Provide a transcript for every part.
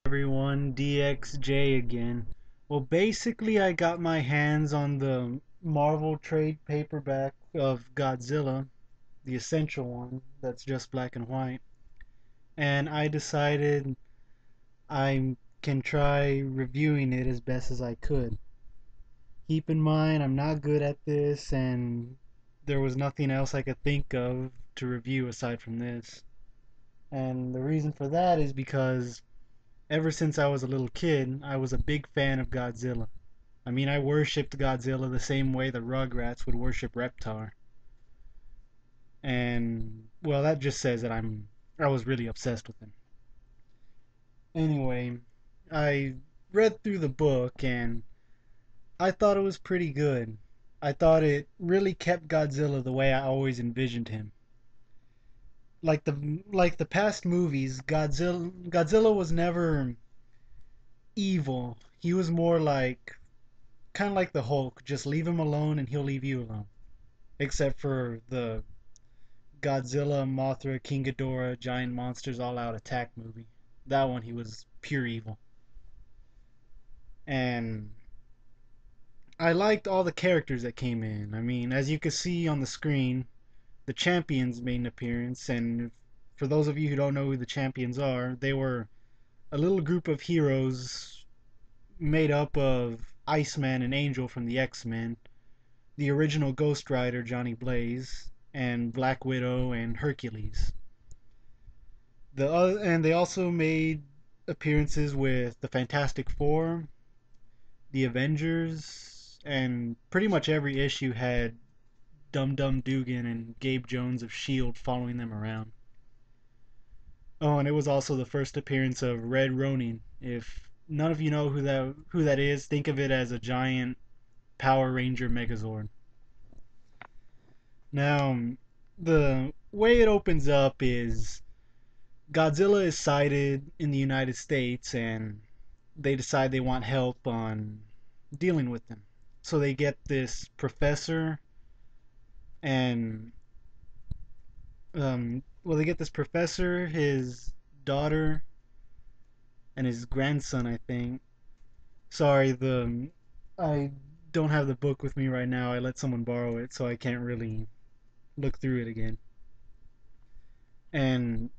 Everyone, DXJ again. Well, basically, I got my hands on the Marvel trade paperback of Godzilla, the essential one that's just black and white, and I decided I can try reviewing it as best as I could. Keep in mind, I'm not good at this, and there was nothing else I could think of to review aside from this. And the reason for that is because ever since I was a little kid, I was a big fan of Godzilla. I mean, I worshipped Godzilla the same way the Rugrats would worship Reptar. And well, that just says that I was really obsessed with him. Anyway, I read through the book and I thought it was pretty good. I thought it really kept Godzilla the way I always envisioned him. Like the past movies, Godzilla was never evil. He was more like kind of like the Hulk, just leave him alone and he'll leave you alone. Except for the Godzilla, Mothra, King Ghidorah, Giant Monsters All Out Attack movie. That one he was pure evil. And I liked all the characters that came in. I mean, as you can see on the screen, the champions made an appearance, and for those of you who don't know who the champions are, they were a little group of heroes made up of Iceman and Angel from the X-Men, the original Ghost Rider Johnny Blaze, and Black Widow and Hercules. And they also made appearances with the Fantastic Four, the Avengers, and pretty much every issue had Dum Dum Dugan and Gabe Jones of Shield following them around. Oh, and it was also the first appearance of Red Ronin. If none of you know who that is, think of it as a giant Power Ranger Megazord. Now, the way it opens up is Godzilla is sighted in the United States and they decide they want help on dealing with him. So they get this professor and they get this professor, his daughter, and his grandson, I think. Sorry, the I don't have the book with me right now. I let someone borrow it, so I can't really look through it again. And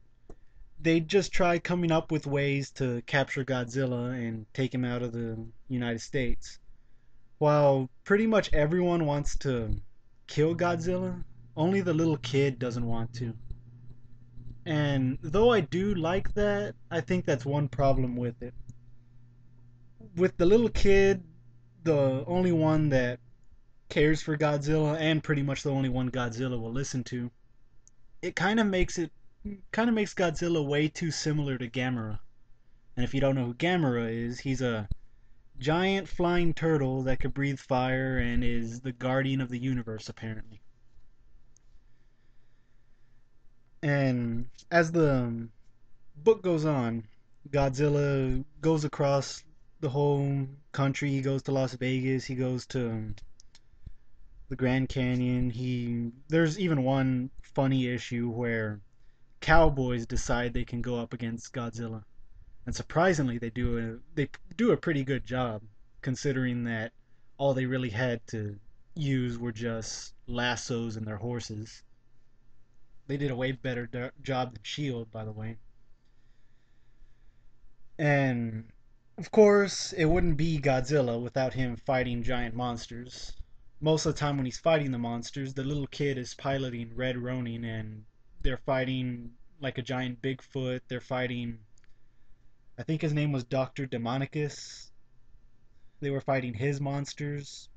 they just try coming up with ways to capture Godzilla and take him out of the United States. While pretty much everyone wants to kill Godzilla, only the little kid doesn't want to. And though I do like that, I think that's one problem with it. With the little kid, the only one that cares for Godzilla and pretty much the only one Godzilla will listen to, it kind of makes Godzilla way too similar to Gamera. And if you don't know who Gamera is, he's a giant flying turtle that could breathe fire and is the guardian of the universe apparently. And as the book goes on, Godzilla goes across the whole country. He goes to Las Vegas. He goes to the Grand Canyon. There's even one funny issue where cowboys decide they can go up against Godzilla, and surprisingly, they do a pretty good job, considering that all they really had to use were just lassos and their horses. They did a way better job than Shield, by the way. And of course, it wouldn't be Godzilla without him fighting giant monsters. Most of the time when he's fighting the monsters, the little kid is piloting Red Ronin and they're fighting like a giant Bigfoot. They're fighting, I think his name was Dr. Demonicus. They were fighting his monsters.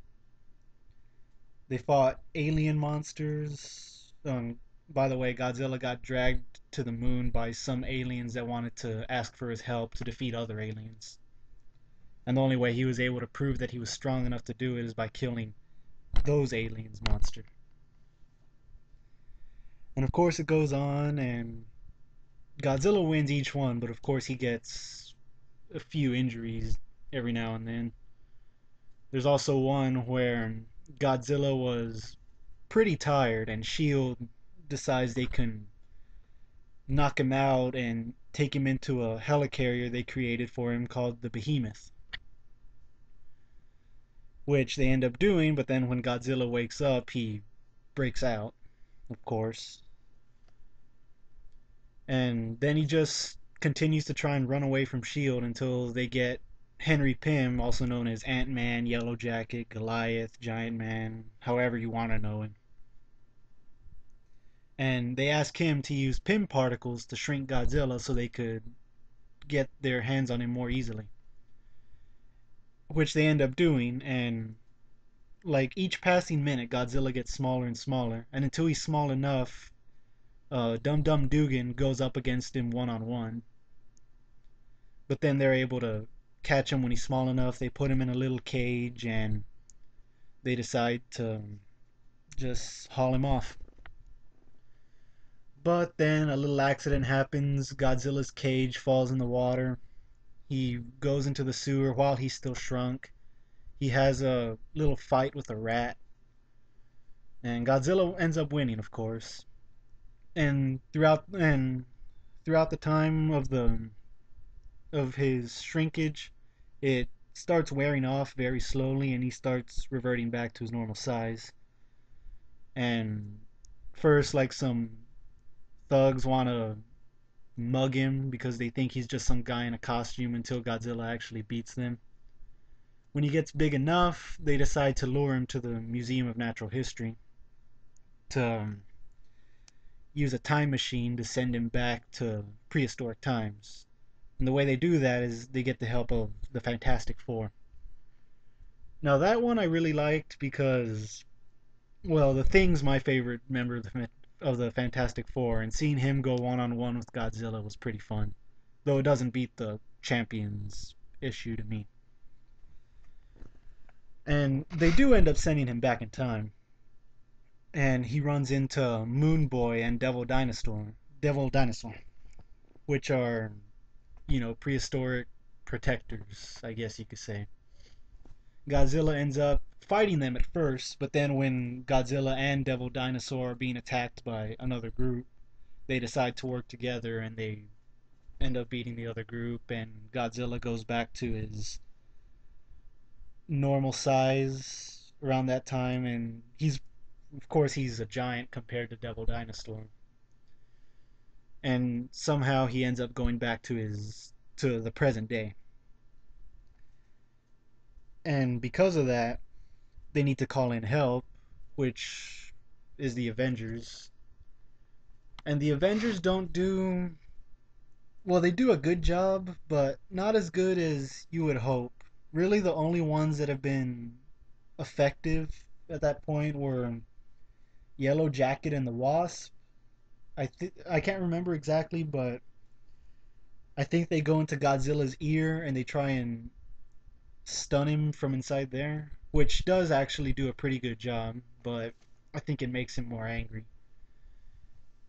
They fought alien monsters. By the way, Godzilla got dragged to the moon by some aliens that wanted to ask for his help to defeat other aliens. And the only way he was able to prove that he was strong enough to do it is by killing those aliens monster. And of course it goes on and Godzilla wins each one, but of course he gets a few injuries every now and then. There's also one where Godzilla was pretty tired and Shield decides they can knock him out and take him into a helicarrier they created for him called the Behemoth, which they end up doing. But then when Godzilla wakes up, he breaks out, of course, and then he just continues to try and run away from Shield until they get Henry Pym, also known as Ant-Man, Yellow Jacket, Goliath, Giant Man, however you want to know him. And they ask him to use Pym particles to shrink Godzilla so they could get their hands on him more easily, which they end up doing. And like each passing minute, Godzilla gets smaller and smaller, and until he's small enough, Dum Dum Dugan goes up against him one on one. But then they're able to catch him when he's small enough. They put him in a little cage and they decide to just haul him off. But then a little accident happens. Godzilla's cage falls in the water. He goes into the sewer while he's still shrunk. He has a little fight with a rat. And Godzilla ends up winning, of course. And throughout the time of his shrinkage, it starts wearing off very slowly and he starts reverting back to his normal size. And first, like, some thugs want to mug him because they think he's just some guy in a costume until Godzilla actually beats them. When he gets big enough, they decide to lure him to the Museum of Natural History to use a time machine to send him back to prehistoric times. And the way they do that is they get the help of the Fantastic Four. Now, that one I really liked because, well, the Thing's my favorite member of the Fantastic Four, and seeing him go one on one with Godzilla was pretty fun. Though it doesn't beat the Champions issue to me. And they do end up sending him back in time. And he runs into Moon Boy and Devil Dinosaur, which are, prehistoric protectors, I guess you could say. Godzilla ends up fighting them at first, but then when Godzilla and Devil Dinosaur are being attacked by another group, they decide to work together and they end up beating the other group, and Godzilla goes back to his normal size around that time, and of course, he's a giant compared to Devil Dinosaur. And somehow he ends up going back to the present day. And because of that, they need to call in help, which is the Avengers. And the Avengers don't do, well, they do a good job, but not as good as you would hope. Really, the only ones that have been effective at that point were Yellow Jacket and the Wasp. I can't remember exactly, but I think they go into Godzilla's ear and they try and stun him from inside there, which does actually do a pretty good job, but I think it makes him more angry.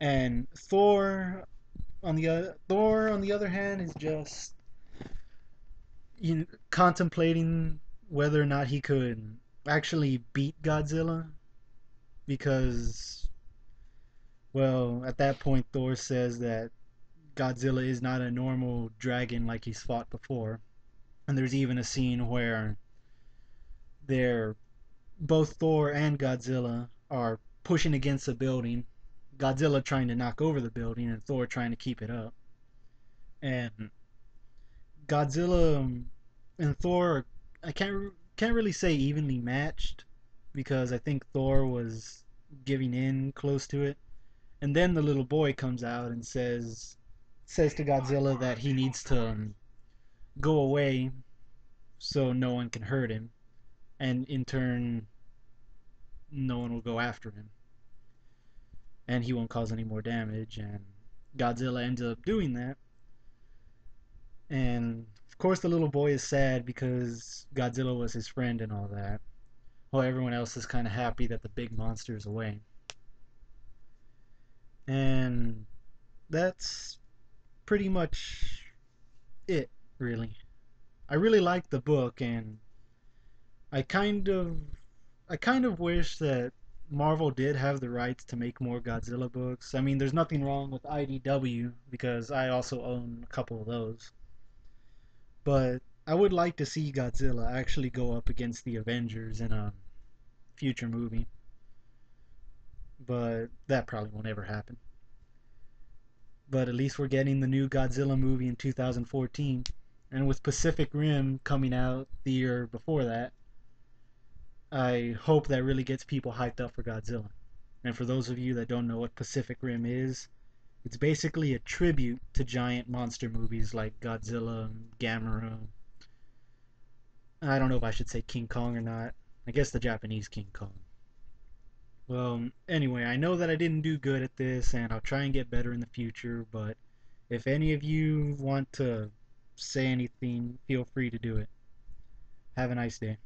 And Thor on the other hand is just, contemplating whether or not he could actually beat Godzilla because, well, at that point Thor says that Godzilla is not a normal dragon like he's fought before. And there's even a scene where they're both Thor and Godzilla are pushing against a building. Godzilla trying to knock over the building and Thor trying to keep it up. And Godzilla and Thor, I can't really say evenly matched because I think Thor was giving in close to it. And then the little boy comes out and says to Godzilla that he needs to go away so no one can hurt him, and in turn, no one will go after him, and he won't cause any more damage. And Godzilla ends up doing that, and of course the little boy is sad because Godzilla was his friend and all that, while everyone else is kind of happy that the big monster is away. And that's pretty much it, really. I really liked the book, and I kind of I kind of wish that Marvel did have the rights to make more Godzilla books. I mean, there's nothing wrong with IDW because I also own a couple of those. But I would like to see Godzilla actually go up against the Avengers in a future movie. But that probably won't ever happen. But at least we're getting the new Godzilla movie in 2014. And with Pacific Rim coming out the year before that, I hope that really gets people hyped up for Godzilla. And for those of you that don't know what Pacific Rim is, it's basically a tribute to giant monster movies like Godzilla, Gamera. I don't know if I should say King Kong or not. I guess the Japanese King Kong. Well, anyway, I know that I didn't do good at this, and I'll try and get better in the future, but if any of you want to say anything, feel free to do it. Have a nice day.